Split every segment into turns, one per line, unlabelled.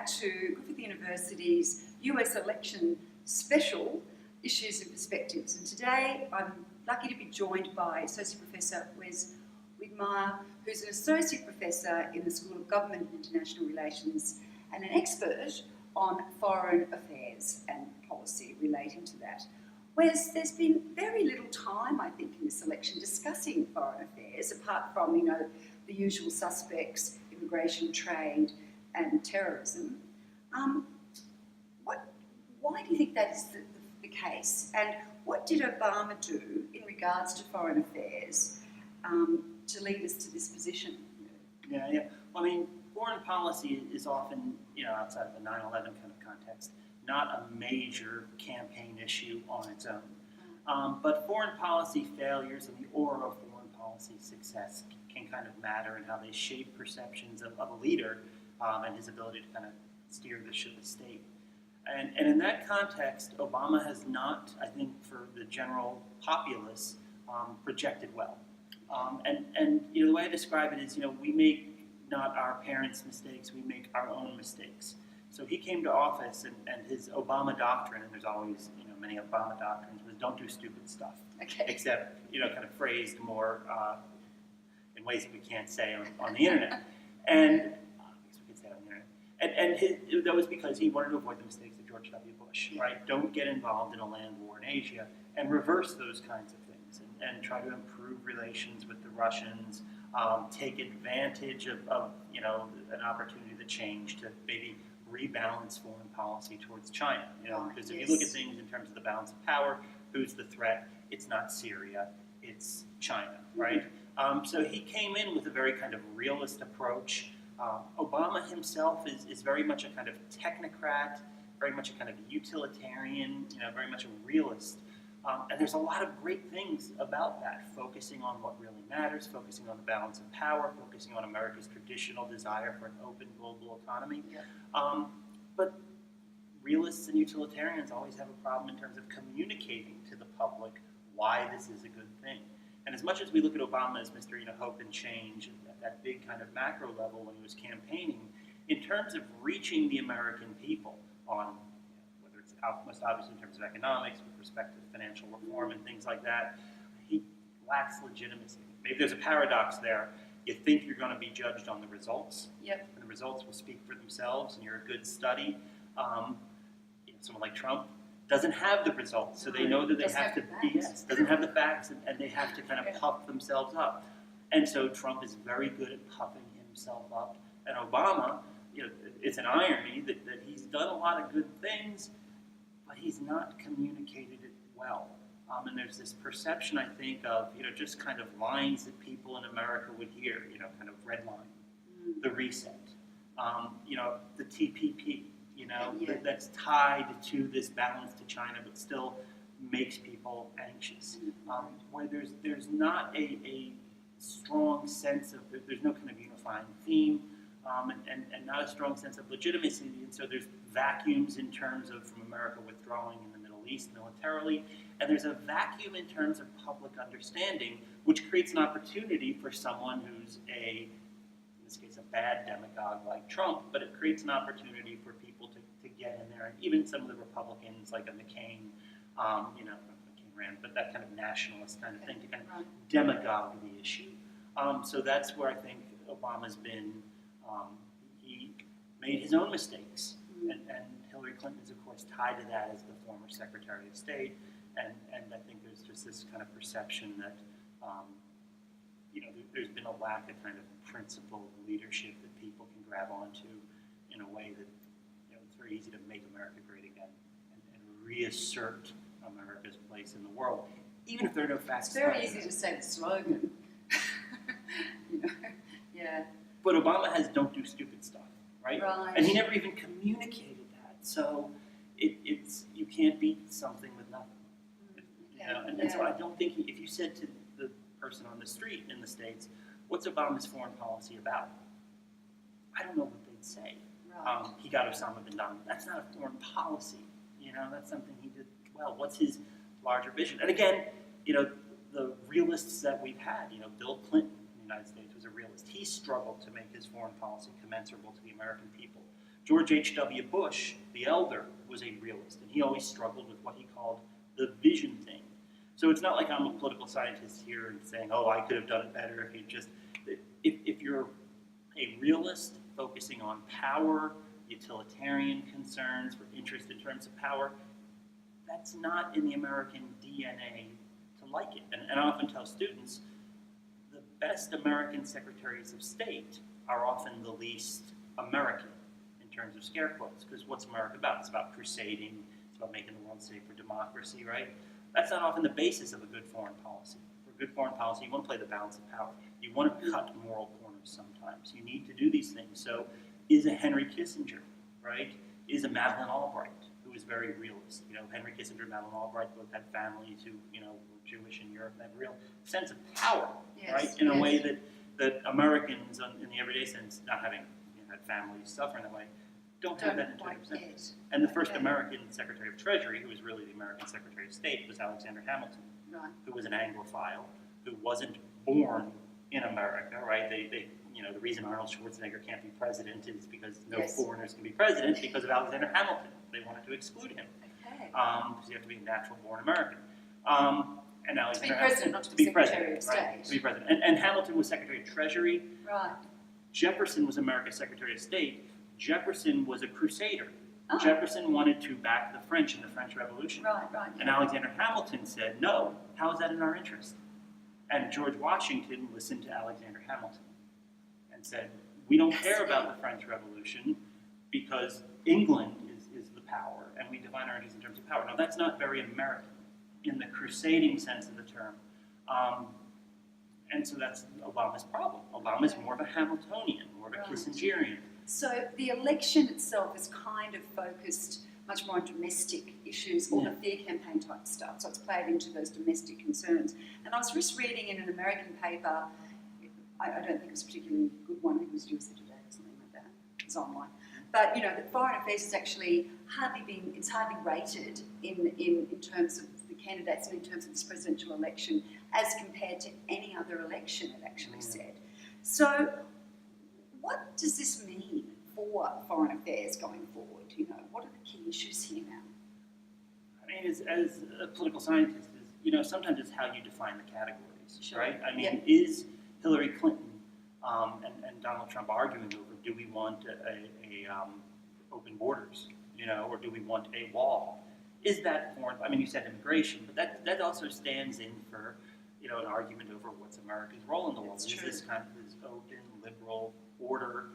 back to Griffith University's US election special, Issues and Perspectives. And today I'm lucky to be joined by Associate Professor Wes Widmaier, who's an Associate Professor in the School of Government and International Relations and an expert on foreign affairs and policy relating to that. Wes, there's been very little time, I think, in this election discussing foreign affairs, apart from, the usual suspects, immigration, trade, and terrorism. Why do you think that is the case? And what did Obama do in regards to foreign affairs to lead us to this position?
Yeah. Well, foreign policy is often, outside of the 9/11 kind of context, not a major campaign issue on its own. But foreign policy failures and the aura of foreign policy success can kind of matter in how they shape perceptions of a leader and his ability to kind of steer the ship of state. And in that context, Obama has not, I think, for the general populace, projected well. And the way I describe it is, we make not our parents' mistakes, we make our own mistakes. So he came to office, and his Obama doctrine, and there's always, many Obama doctrines, was don't do stupid stuff.
Okay.
Except, kind of phrased more in ways that we can't say on the internet. And I guess we could say it on the internet. And that was because he wanted to avoid the mistakes of George W. Bush, right? Don't get involved in a land war in Asia and reverse those kinds of things and try to improve relations with the Russians, take advantage of an opportunity to change to maybe rebalance foreign policy towards China. Because if you look at things in terms of the balance of power, who's the threat? It's not Syria, it's China, right? So he came in with a very kind of realist approach. Obama himself is very much a kind of technocrat, very much a kind of utilitarian, very much a realist. And there's a lot of great things about that, focusing on what really matters, focusing on the balance of power, focusing on America's traditional desire for an open global economy. Yeah. But realists and utilitarians always have a problem in terms of communicating to the public why this is a good thing. And as much as we look at Obama as Mr. Hope and change at that big kind of macro level when he was campaigning, in terms of reaching the American people on whether it's most obvious in terms of economics, with respect to financial reform and things like that, he lacks legitimacy. Maybe there's a paradox there. You think you're going to be judged on the results, and the results will speak for themselves, and you're a good study. Someone like Trump doesn't have the results, so they know that they have to BS, doesn't have the facts, and they have to kind of puff themselves up. And so Trump is very good at puffing himself up. And Obama, it's an irony that he's done a lot of good things, but he's not communicated it well. And there's this perception, I think, of, just kind of lines that people in America would hear, kind of redline, the reset, the TPP, that's tied to this balance to China, but still makes people anxious. Where there's not a strong sense of, there's no kind of unifying theme, and not a strong sense of legitimacy, and so there's vacuums in terms of from America withdrawing in the Middle East militarily, and there's a vacuum in terms of public understanding, which creates an opportunity for someone who's in this case, a bad demagogue like Trump, but it creates an opportunity for people to get in there, and even some of the Republicans like a McCain, McCain-Rand, but that kind of nationalist kind of thing to kind of demagogue the issue. So that's where I think Obama's been, he made his own mistakes, and Hillary Clinton is, of course, tied to that as the former Secretary of State, and I think there's just this kind of perception that, there's been a lack of kind of principled leadership that people can grab onto in a way that, it's very easy to make America great again and reassert America's place in the world, even if there are no facts.
It's very easy to say the slogan. Yeah.
But Obama has "don't do stupid stuff," right? And he never even communicated that. So it's you can't beat something with nothing. And so I don't think if you said to the person on the street in the States, "What's Obama's foreign policy about?" I don't know what they'd say. He got Osama bin Laden. That's not a foreign policy. That's something he did well. What's his larger vision? And again, the realists that we've had, Bill Clinton in the United States was a realist. He struggled to make his foreign policy commensurable to the American people. George H.W. Bush, the elder, was a realist, and he always struggled with what he called the vision thing. So it's not like I'm a political scientist here and saying, oh, I could have done it better if you just... If you're a realist focusing on power, utilitarian concerns, for interest in terms of power, that's not in the American DNA to like it. And I often tell students, the best American secretaries of state are often the least American in terms of scare quotes, because what's America about? It's about crusading, it's about making the world safe for democracy, right? That's not often the basis of a good foreign policy. For good foreign policy, you want to play the balance of power. You want to cut moral corners sometimes. You need to do these things. So is a Henry Kissinger, right? Is a Madeleine Albright, who is very realist. You know, Henry Kissinger and Madeleine Albright both had families who, you know, were Jewish in Europe and had a real sense of power, right? In a way that Americans, in the everyday sense, not having had families suffering that way, don't have that in 20%. And the first American Secretary of Treasury, who was really the American Secretary of State, was Alexander Hamilton, who was an Anglophile, who wasn't born in America, right? They you know, the reason Arnold Schwarzenegger can't be president is because no foreigners can be president because of Alexander Hamilton. They wanted to exclude him. Because you have to be a natural-born American. And Alexander
Hamilton, not to be Secretary of State.
Right, to be president. And Hamilton was Secretary of Treasury.
Right.
Jefferson was America's Secretary of State. Jefferson was a crusader. Jefferson wanted to back the French in the French Revolution.
Right.
And Alexander Hamilton said, no, how is that in our interest? And George Washington listened to Alexander Hamilton and said, we don't care about the French Revolution because England is the power, and we define our interests in terms of power. Now, that's not very American in the crusading sense of the term. And so that's Obama's problem. Obama's more of a Hamiltonian, more of a Kissingerian.
So the election itself is kind of focused much more on domestic issues, all the fear campaign type stuff. So it's played into those domestic concerns. And I was just reading in an American paper, I don't think it was a particularly good one, I think it was USA Today or something like that. It's online. But, you know, that foreign affairs is actually hardly rated in terms of the candidates and in terms of this presidential election as compared to any other election, it actually said. So what does this mean for foreign affairs going forward? You know, what are the key issues here now?
I mean, as a political scientist, you know, sometimes it's how you define the categories, right? I mean, is Hillary Clinton and Donald Trump arguing over, do we want open borders, you know, or do we want a wall? Is that foreign? I mean, you said immigration, but that also stands in for, you know, an argument over what's America's role in the world. Is this kind of this open, liberal order,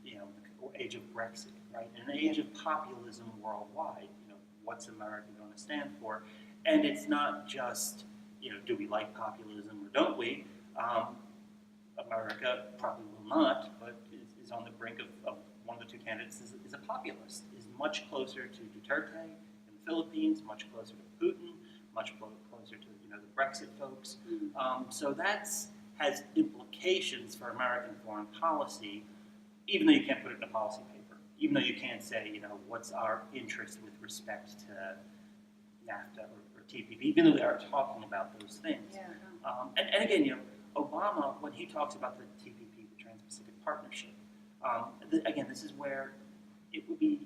you know, the age of Brexit, right? In an age of populism worldwide, you know, what's America going to stand for? And it's not just, you know, do we like populism or don't we? America probably will not, but is on the brink of one of the two candidates is a populist, is much closer to Duterte in the Philippines, much closer to Putin, much closer to, you know, the Brexit folks. So that's has implications for American foreign policy, even though you can't put it in a policy paper, even though you can't say, you know, what's our interest with respect to NAFTA or TPP, even though they are talking about those things. And again, you know, Obama, when he talks about the TPP, the Trans-Pacific Partnership, again, this is where it would be,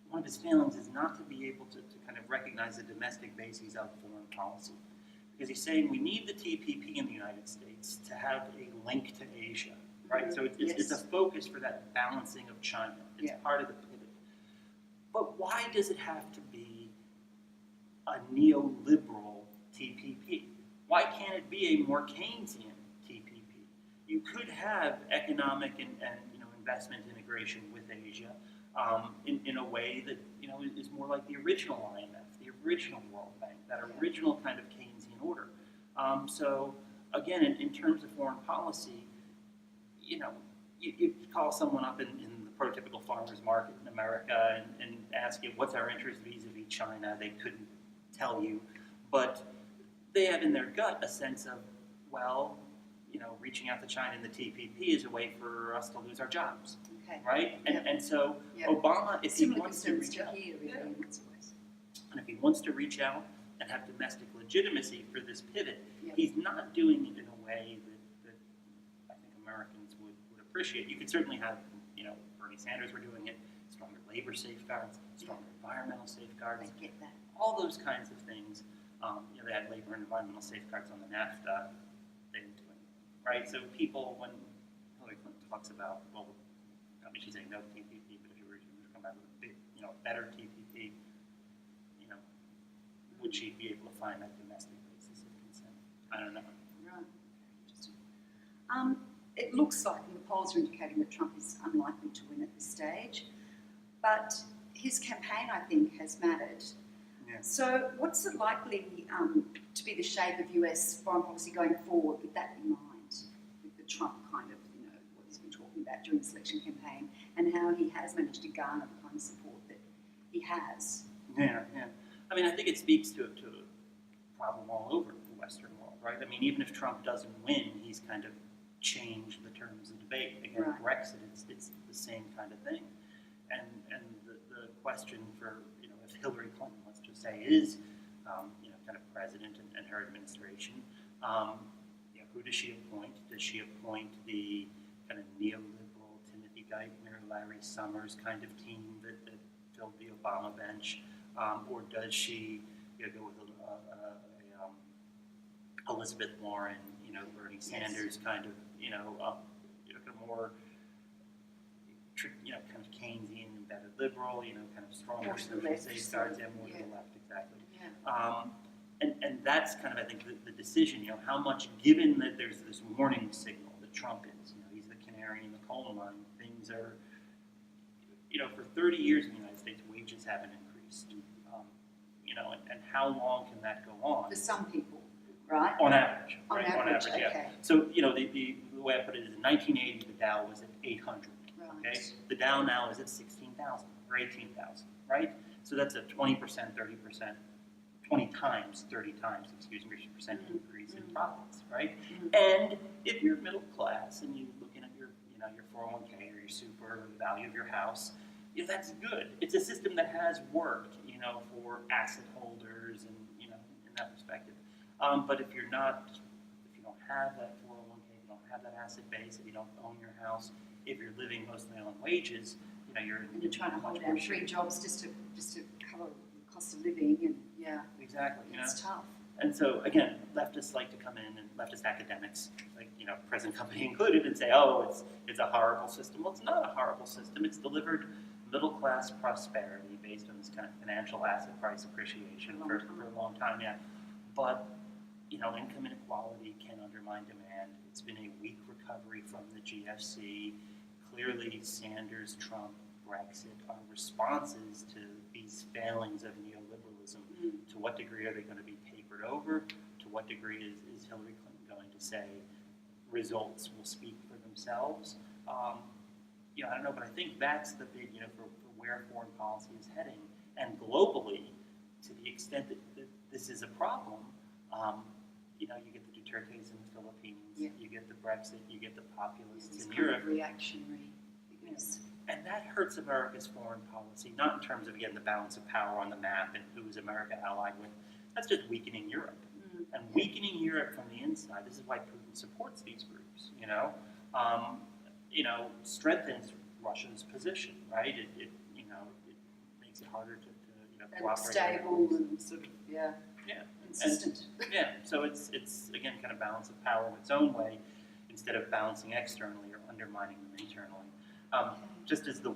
one of his failings is not to be able to kind of recognize the domestic bases of foreign policy. Because he's saying we need the TPP in the United States to have a link to Asia, right? So it's a focus for that balancing of China. It's part of the pivot. But why does it have to be a neoliberal TPP? Why can't it be a more Keynesian TPP? You could have economic and you know, investment integration with Asia in a way that, you know, is more like the original IMF, the original World Bank, that original kind of Keynesian order. So again, in terms of foreign policy, you know, you call someone up in the prototypical farmer's market in America and ask it, what's our interest vis-a-vis China? They couldn't tell you, but they have in their gut a sense of, well, you know, reaching out to China in the TPP is a way for us to lose our jobs, right? And so Obama, if he wants to reach out, and if he wants to reach out and have domestic legitimacy for this pivot, he's not doing it in a way that I think Americans would appreciate. You could certainly have, you know, Bernie Sanders were doing it, stronger labor safeguards, stronger environmental safeguards.
They get that.
All those kinds of things. They had labor and environmental safeguards on the NAFTA. They didn't do anything, right? So people, when Hillary Clinton talks about, well, I mean, she's saying no TPP, but if you were to come out with a big, better TPP, would she be able to find that domestic basis of consent? I don't know.
Right. Interesting. It looks like, and the polls are indicating that Trump is unlikely to win at this stage, but his campaign, I think, has mattered.
Yeah.
So what's it likely to be the shape of US foreign policy going forward with that in mind, with the Trump kind of, what he's been talking about during the election campaign and how he has managed to garner the kind of support that he has?
Yeah. I mean, I think it speaks to a problem all over the Western world, right? I mean, even if Trump doesn't win, he's kind of changed the terms of debate. Again,
Right.
Brexit, it's the same kind of thing. And the question for, if Hillary Clinton, let's just say, is, kind of president and her administration, who does she appoint? Does she appoint the kind of neoliberal Timothy Geithner, Larry Summers kind of team that filled the Obama bench? Or does she go with Elizabeth Warren, Bernie Sanders kind of, kind of more, kind of Keynesian embedded liberal, kind of stronger
More to the
social
left,
safeguards,
so,
and more to
yeah.
the left, exactly.
Yeah.
And that's kind of, I think, the decision, how much, given that there's this warning signal that Trump is, he's the canary in the coal mine, things are, for 30 years in the United States, wages haven't increased. And how long can that go on?
For some people, right?
On average.
On
right?
average,
yeah.
okay.
So, the way I put it is in 1980, the Dow was at 800.
Right.
Okay? The Dow now is at 16,000 or 18,000, right? So that's a 20%, 30%, 20 times, 30 times, percent increase in profits, right? And if you're middle class and you're looking at your 401k or your super, or the value of your house, that's good. It's a system that has worked, for asset holders and, in that perspective. But if you don't have that 401k, if you don't have that asset base, if you don't own your house, if you're living mostly on wages, you're
And you're trying to hold
much
down
more
3 jobs just to cover the cost of living, and
Exactly.
it's tough.
And so, again, leftists like to come in, and leftist academics, like, present company included, and say, oh, it's a horrible system. Well, it's not a horrible system. It's delivered middle-class prosperity based on this kind of financial asset price appreciation for a long time, yeah. But, income inequality can undermine demand. It's been a weak recovery from the GFC. Clearly, Sanders, Trump, Brexit are responses to these failings of neoliberalism. To what degree are they going to be papered over? To what degree is Hillary Clinton going to say results will speak for themselves? I don't know, but I think that's the big, for where foreign policy is heading. And globally, to the extent that this is a problem, you get the Dutertes in the Philippines, you get the Brexit, you get the populists in Europe.
Reactionary. Yes.
And that hurts America's foreign policy, not in terms of, again, the balance of power on the map and who is America allied with. That's just weakening Europe. And weakening Europe from the inside, this is why Putin supports these groups, strengthens Russia's position, right? It makes it harder to
And
cooperate.
stable and sort of, consistent.
So it's again kind of balance of power in its own way, instead of balancing externally or undermining them internally. Just as the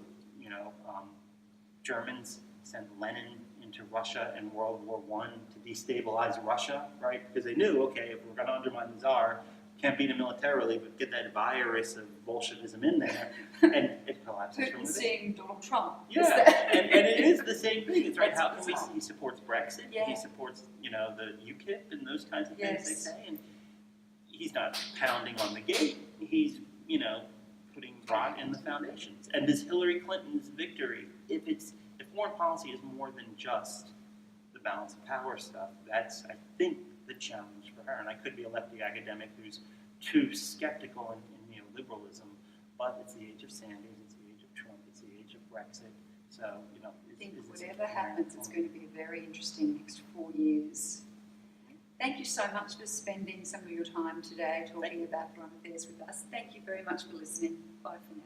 Germans sent Lenin into Russia in World War I to destabilize Russia, right? Because they knew, okay, if we're going to undermine the Tsar, can't beat him militarily, but get that virus of Bolshevism in there, and it collapses from
Putin
within.
seeing Donald Trump.
And it is the same thing. It's right. How can he supports Brexit?
Yeah.
He supports the UKIP and those kinds of things they
Yes.
say, and he's not pounding on the gate. He's putting rock in the foundations. And this Hillary Clinton's victory, if foreign policy is more than just the balance of power stuff, that's, I think, the challenge for her. And I could be a lefty academic who's too skeptical in neoliberalism, but it's the age of Sanders, it's the age of Trump, it's the age of Brexit. So,
I think whatever happens, it's going to be a very interesting next 4 years. Thank you so much for spending some of your time today talking about foreign affairs with us. Thank you very much for listening. Bye for now.